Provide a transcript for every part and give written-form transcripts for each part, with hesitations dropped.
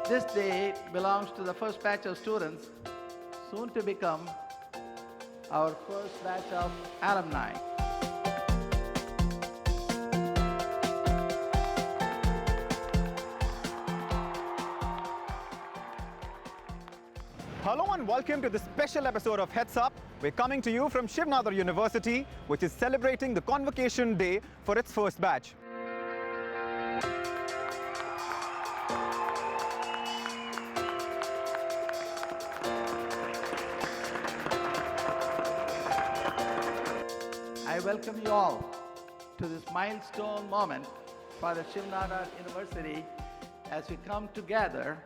This day belongs to the first batch of students, soon to become our first batch of alumni. Hello and welcome to this special episode of Heads Up. We're coming to you from Shiv Nadar University, which is celebrating the Convocation Day for its first batch. I welcome you all to this milestone moment for the Shiv Nadar University as we come together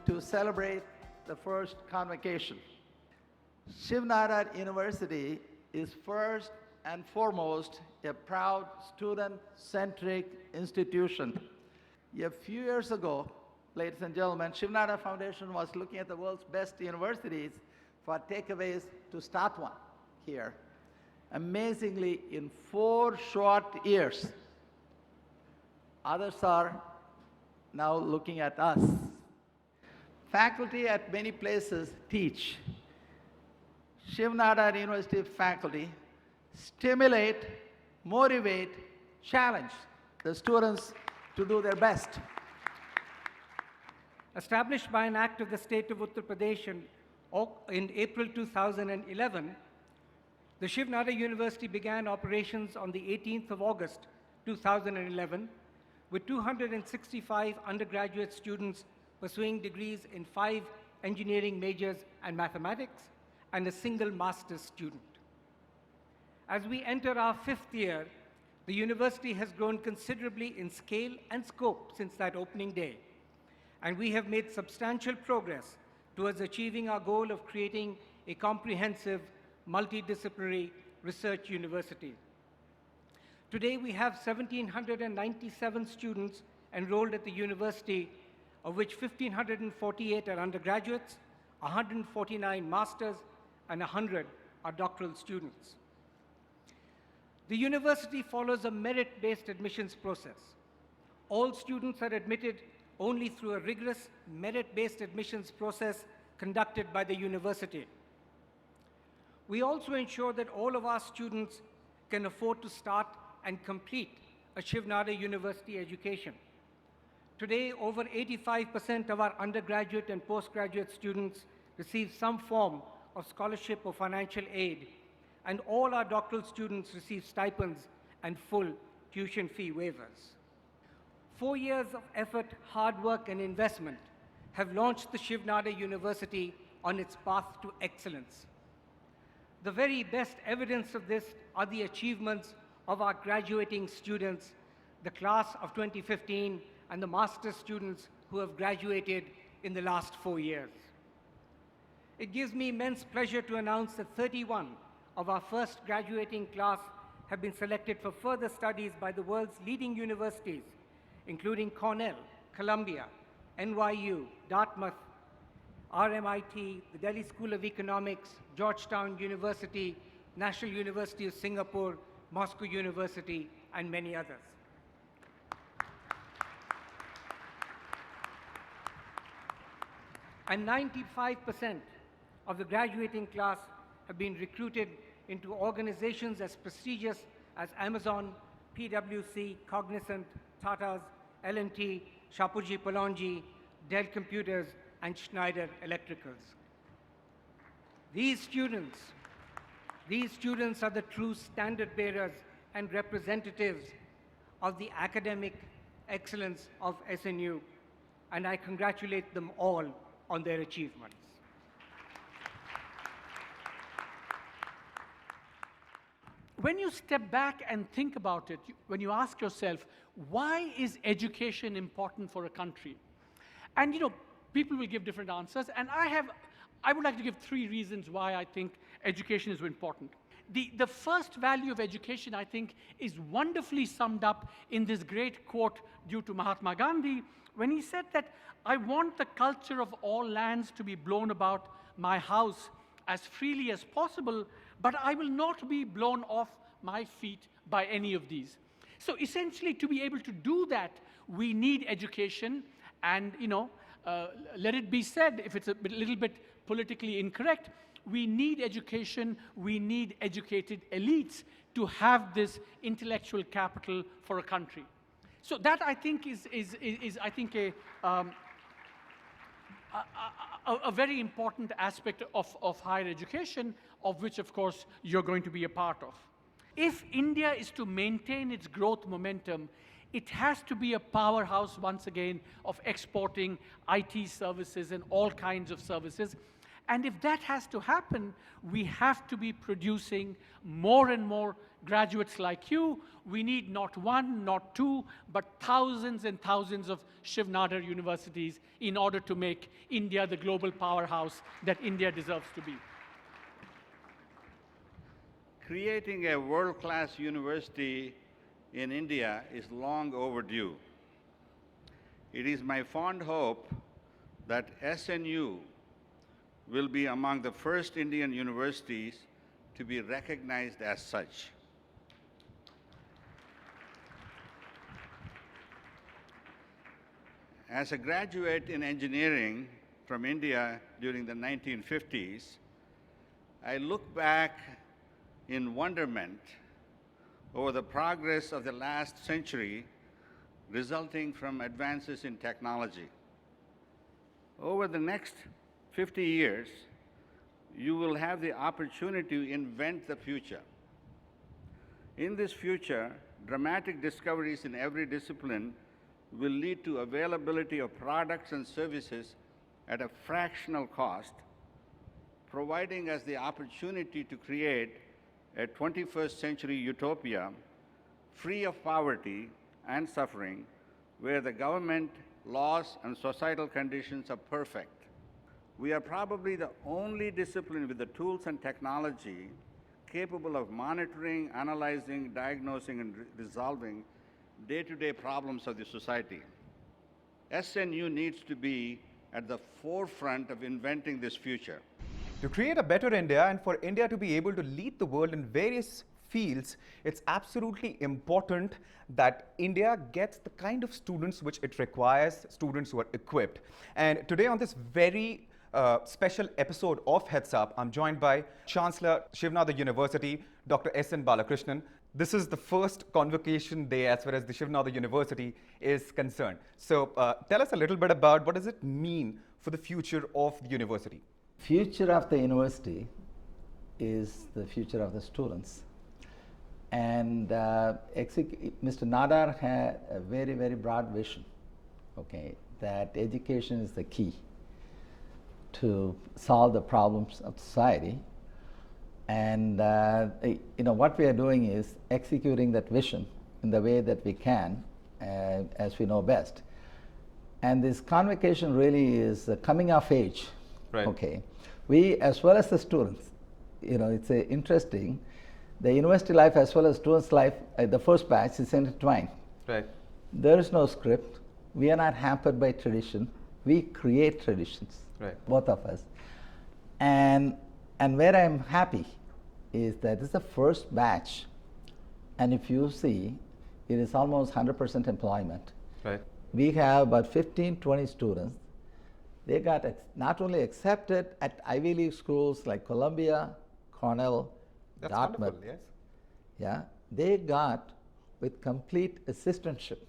to celebrate the first convocation. Shiv Nadar University is first and foremost a proud student-centric institution. A few years ago, ladies and gentlemen, Shiv Nadar Foundation was looking at the world's best universities for takeaways to start one here. Amazingly, in 4 short years, others are now looking at us. Faculty at many places teach. Shiv Nadar University faculty stimulate, motivate, challenge the students to do their best. Established by an act of the state of Uttar Pradesh in April 2011, the Shiv Nadar University began operations on the 18th of August 2011 with 265 undergraduate students pursuing degrees in 5 engineering majors and mathematics, and a single master's student. As we enter our 5th year, the university has grown considerably in scale and scope since that opening day, and we have made substantial progress towards achieving our goal of creating a comprehensive, multidisciplinary research university. Today, we have 1,797 students enrolled at the university, of which 1,548 are undergraduates, 149 masters, and 100 are doctoral students. The university follows a merit-based admissions process. All students are admitted only through a rigorous merit-based admissions process conducted by the university. We also ensure that all of our students can afford to start and complete a Shiv Nadar University education. Today, over 85% of our undergraduate and postgraduate students receive some form of scholarship or financial aid, and all our doctoral students receive stipends and full tuition fee waivers. 4 years of effort, hard work, and investment have launched the Shiv Nadar University on its path to excellence. The very best evidence of this are the achievements of our graduating students, the class of 2015, and the master's students who have graduated in the last 4 years. It gives me immense pleasure to announce that 31 of our first graduating class have been selected for further studies by the world's leading universities, including Cornell, Columbia, NYU, Dartmouth, RMIT, the Delhi School of Economics, Georgetown University, National University of Singapore, Moscow University, and many others. And 95% of the graduating class have been recruited into organizations as prestigious as Amazon, PwC, Cognizant, Tata's, L&T, Shapoorji Pallonji, Dell Computers, and Schneider Electricals. These students are the true standard bearers and representatives of the academic excellence of SNU, and I congratulate them all on their achievements. When you step back and think about it, when you ask yourself, why is education important for a country? And people will give different answers, and I would like to give 3 reasons why I think education is important. The first value of education, I think, is wonderfully summed up in this great quote due to Mahatma Gandhi, when he said that, "I want the culture of all lands to be blown about my house as freely as possible, but I will not be blown off my feet by any of these." So essentially, to be able to do that, we need education. And let it be said, if it's a little bit politically incorrect, we need education, we need educated elites to have this intellectual capital for a country. So that, I think, is I think, a very important aspect of higher education, of which, of course, you're going to be a part of. If India is to maintain its growth momentum, it has to be a powerhouse, once again, of exporting IT services and all kinds of services. And if that has to happen, we have to be producing more and more graduates like you. We need not one, not two, but thousands and thousands of Shiv Nadar universities in order to make India the global powerhouse that India deserves to be. Creating a world-class university in India is long overdue. It is my fond hope that SNU will be among the first Indian universities to be recognized as such. As a graduate in engineering from India during the 1950s, I look back in wonderment over the progress of the last century resulting from advances in technology. Over the next 50 years, you will have the opportunity to invent the future. In this future, dramatic discoveries in every discipline will lead to availability of products and services at a fractional cost, providing us the opportunity to create a 21st century utopia free of poverty and suffering, where the government, laws, and societal conditions are perfect. We are probably the only discipline with the tools and technology capable of monitoring, analyzing, diagnosing, and resolving day-to-day problems of the society. SNU needs to be at the forefront of inventing this future. To create a better India and for India to be able to lead the world in various fields, it's absolutely important that India gets the kind of students which it requires, students who are equipped. And today on this very special episode of Heads Up, I'm joined by Chancellor Shiv Nadar University, Dr. S.N. Balakrishnan. This is the first convocation day as far as the Shiv Nadar University is concerned. So tell us a little bit about what does it mean for the future of the university? Future of the university is the future of the students. And Mr. Nadar had a very, very broad vision, okay, that education is the key to solve the problems of society. And what we are doing is executing that vision in the way that we can, as we know best. And this convocation really is a coming of age. Right. Okay, we as well as the students, it's interesting. The university life as well as students' life, the first batch is intertwined. Right. There is no script. We are not hampered by tradition. We create traditions. Right. Both of us. And where I'm happy is that this is the first batch, and if you see, it is almost 100% employment. Right. We have about 15-20 students. They got not only accepted at Ivy League schools like Columbia, Cornell, That's Dartmouth. wonderful, yes. Yeah, they got with complete assistantship,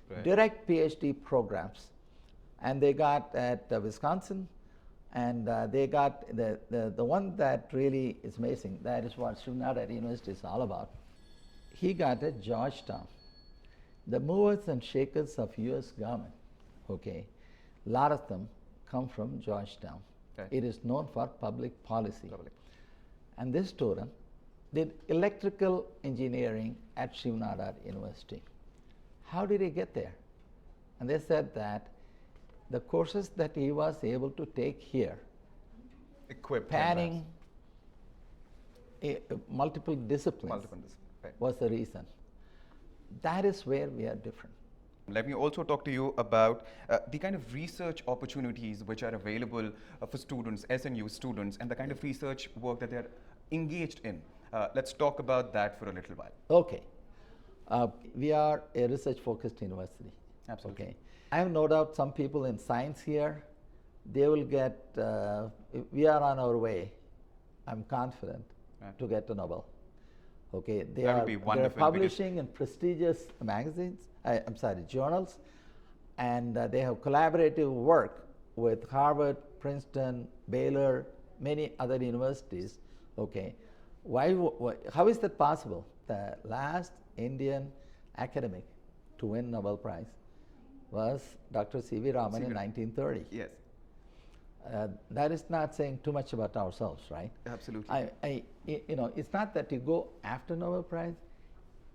Right. direct PhD programs, and they got at Wisconsin, and they got the one that really is amazing. That is what Shiv Nadar University is all about. He got at Georgetown. The movers and shakers of U.S. government, okay, a lot of them come from Georgetown. Right. It is known for public policy. Lovely. And this student did electrical engineering at Shiv Nadar University. How did he get there? And they said that the courses that he was able to take here, Equipped. panning multiple disciplines, Right. was the reason. That is where we are different. Let me also talk to you about the kind of research opportunities which are available for students, SNU students, and the kind of research work that they're engaged in. Let's talk about that for a little while. Okay. We are a research-focused university. Absolutely. Okay. I have no doubt some people in science here, they will get, we are on our way, I'm confident, Right. to get a Nobel. Okay, That would be they're wonderful, because- publishing in prestigious magazines, I'm sorry, journals, and they have collaborative work with Harvard, Princeton, Baylor, many other universities. Okay, how is that possible? The last Indian academic to win Nobel Prize was Dr. C.V. Raman in 1930. Yes, That is not saying too much about ourselves, right? absolutely. It's not that you go after Nobel Prize.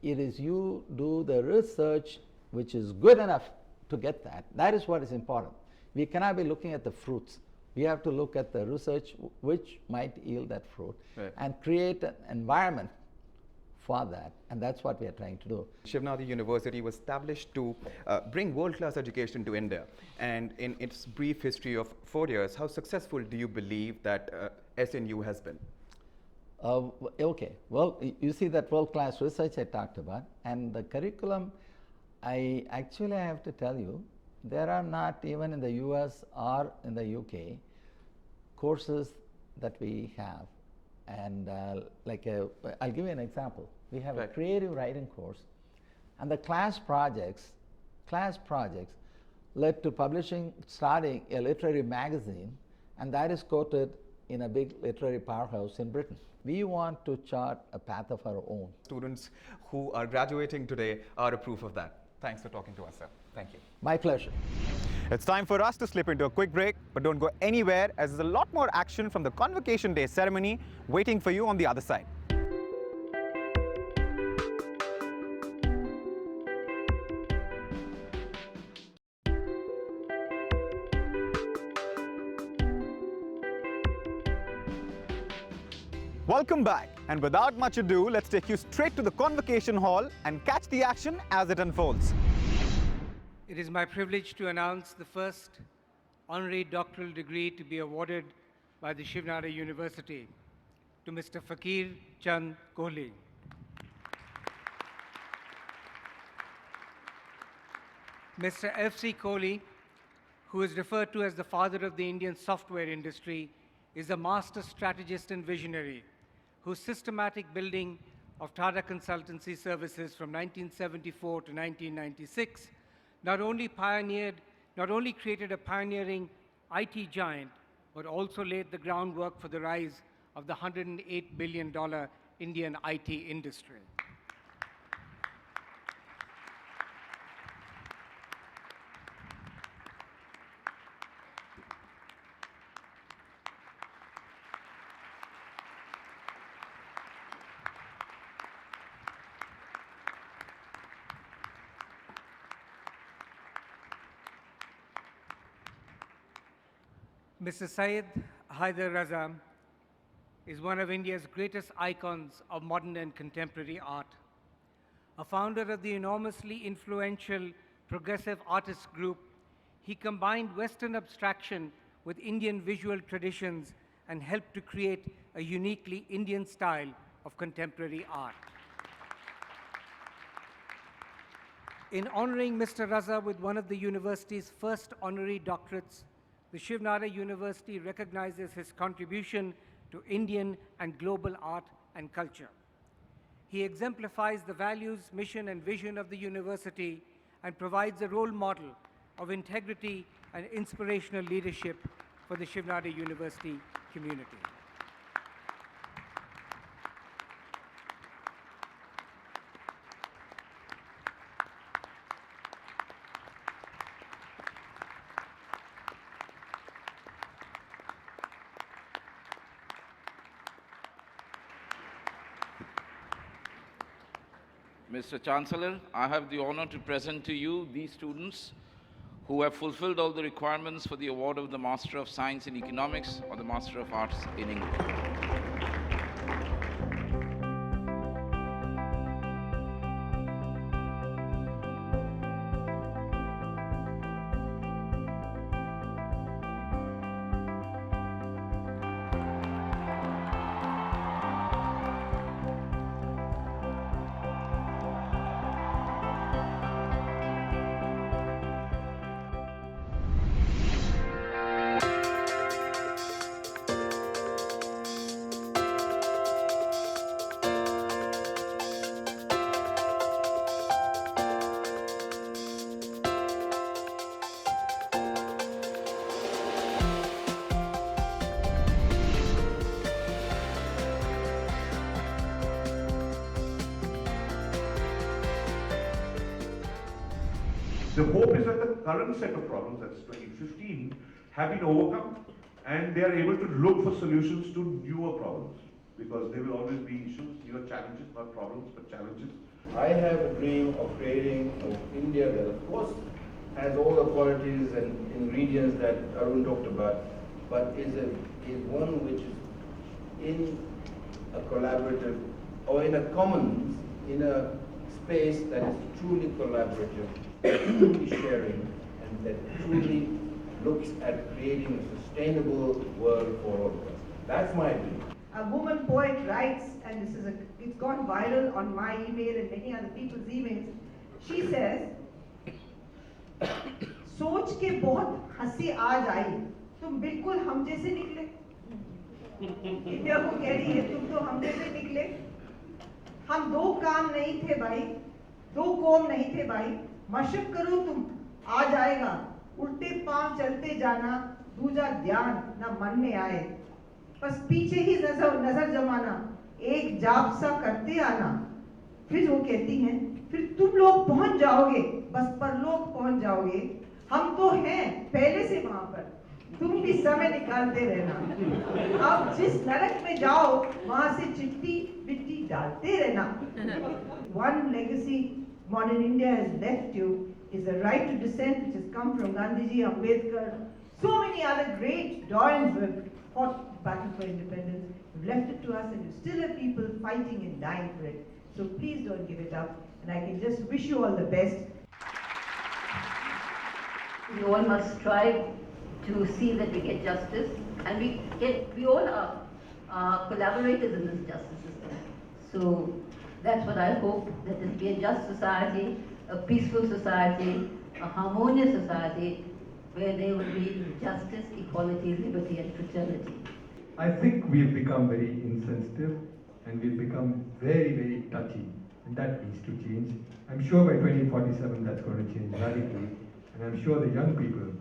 It is you do the research which is good enough to get that. That is what is important. We cannot be looking at the fruits. We have to look at the research which might yield that fruit, Right. and create an environment for that. And that's what we are trying to do. Shiv Nadar University was established to bring world-class education to India. And in its brief history of 4 years, how successful do you believe that SNU has been? Okay, well, you see that world-class research I talked about, and the curriculum, I actually have to tell you, there are not even in the US or in the UK courses that we have. And I'll give you an example. We have a Right. creative writing course, and the class projects led to starting a literary magazine, and that is quoted in a big literary powerhouse in Britain. We want to chart a path of our own. Students who are graduating today are a proof of that. Thanks for talking to us, sir. Thank you. My pleasure. It's time for us to slip into a quick break, but don't go anywhere, as there's a lot more action from the Convocation Day ceremony waiting for you on the other side. Welcome back, and without much ado, let's take you straight to the Convocation Hall and catch the action as it unfolds. It is my privilege to announce the first honorary doctoral degree to be awarded by the Shiv Nadar University to Mr. Fakir Chand Kohli. Mr. F.C. Kohli, who is referred to as the father of the Indian software industry, is a master strategist and visionary whose systematic building of Tata Consultancy Services from 1974 to 1996 not only created a pioneering IT giant, but also laid the groundwork for the rise of the $108 billion Indian IT industry. Mr. Syed Haider Raza is one of India's greatest icons of modern and contemporary art. A founder of the enormously influential Progressive Artists Group, he combined Western abstraction with Indian visual traditions and helped to create a uniquely Indian style of contemporary art. In honoring Mr. Raza with one of the university's first honorary doctorates, the Shiv Nadar University recognizes his contribution to Indian and global art and culture. He exemplifies the values, mission, and vision of the university and provides a role model of integrity and inspirational leadership for the Shiv Nadar University community. Mr. Chancellor, I have the honor to present to you these students who have fulfilled all the requirements for the award of the Master of Science in Economics or the Master of Arts in English. The hope is that the current set of problems, that's 2015, have been overcome and they are able to look for solutions to newer problems, because there will always be issues, newer challenges, not problems but challenges. I have a dream of creating an India that of course has all the qualities and ingredients that Arun talked about, but is one which is in a collaborative or in a commons, in a space that is truly collaborative, truly sharing, and that truly looks at creating a sustainable world for all of us. That's my dream. A woman poet writes, and it's gone viral on my email and many other people's emails. She says, सोच के बहुत हंसी आज आई, तुम बिल्कुल हम जैसे निकले। इंडिया को कह रही है, तुम तो हम जैसे निकले। हम दो काम नहीं थे भाई, दो कौम नहीं थे भाई। मशक करो तुम, आ जाएगा। उल्टे पांव चलते जाना, दूजा ध्यान न मन में आए। बस पीछे ही नजर जमाना, एक जाप सा करते आना। फिर वो कहती हैं, फिर तुम लोग पहुंच जाओगे, बस परलोक पहुंच जाओगे। हम तो हैं पहले से वहां पर, तुम भी समय निकालते रहना। अब जिस नरक में जाओ, वहां से चिट्ठी बिट्टी डालते रहना। One legacy modern India has left you is the right to dissent, which has come from Gandhiji, Ambedkar, so many other great doyens who have fought battle for independence. You've left it to us, and you still have people fighting and dying for it. So please don't give it up, and I can just wish you all the best. We all must strive to see that we get justice, and we all are collaborators in this justice system. So that's what I hope, that it be a just society, a peaceful society, a harmonious society, where there will be justice, equality, liberty and fraternity. I think we've become very insensitive and we've become very, very touchy, and that needs to change. I'm sure by 2047 that's going to change radically, and I'm sure the young people,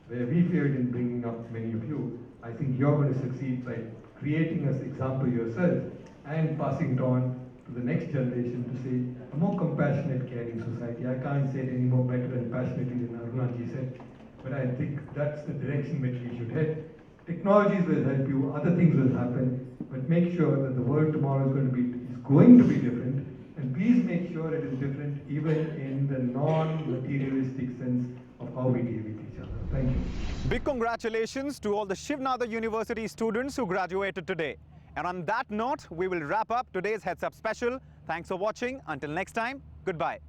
where we failed in bringing up many of you, I think you're going to succeed by creating an example yourself and passing it on to the next generation to say a more compassionate, caring society. I can't say it any more better and passionately than Arunaji said, but I think that's the direction which we should head. Technologies will help you, other things will happen, but make sure that the world tomorrow is going to be different, and please make sure it is different even in the non-materialistic sense of how we deal with each other. Thank you. Big congratulations to all the Shiv Nadar University students who graduated today. And on that note, we will wrap up today's Heads Up special. Thanks for watching. Until next time, goodbye.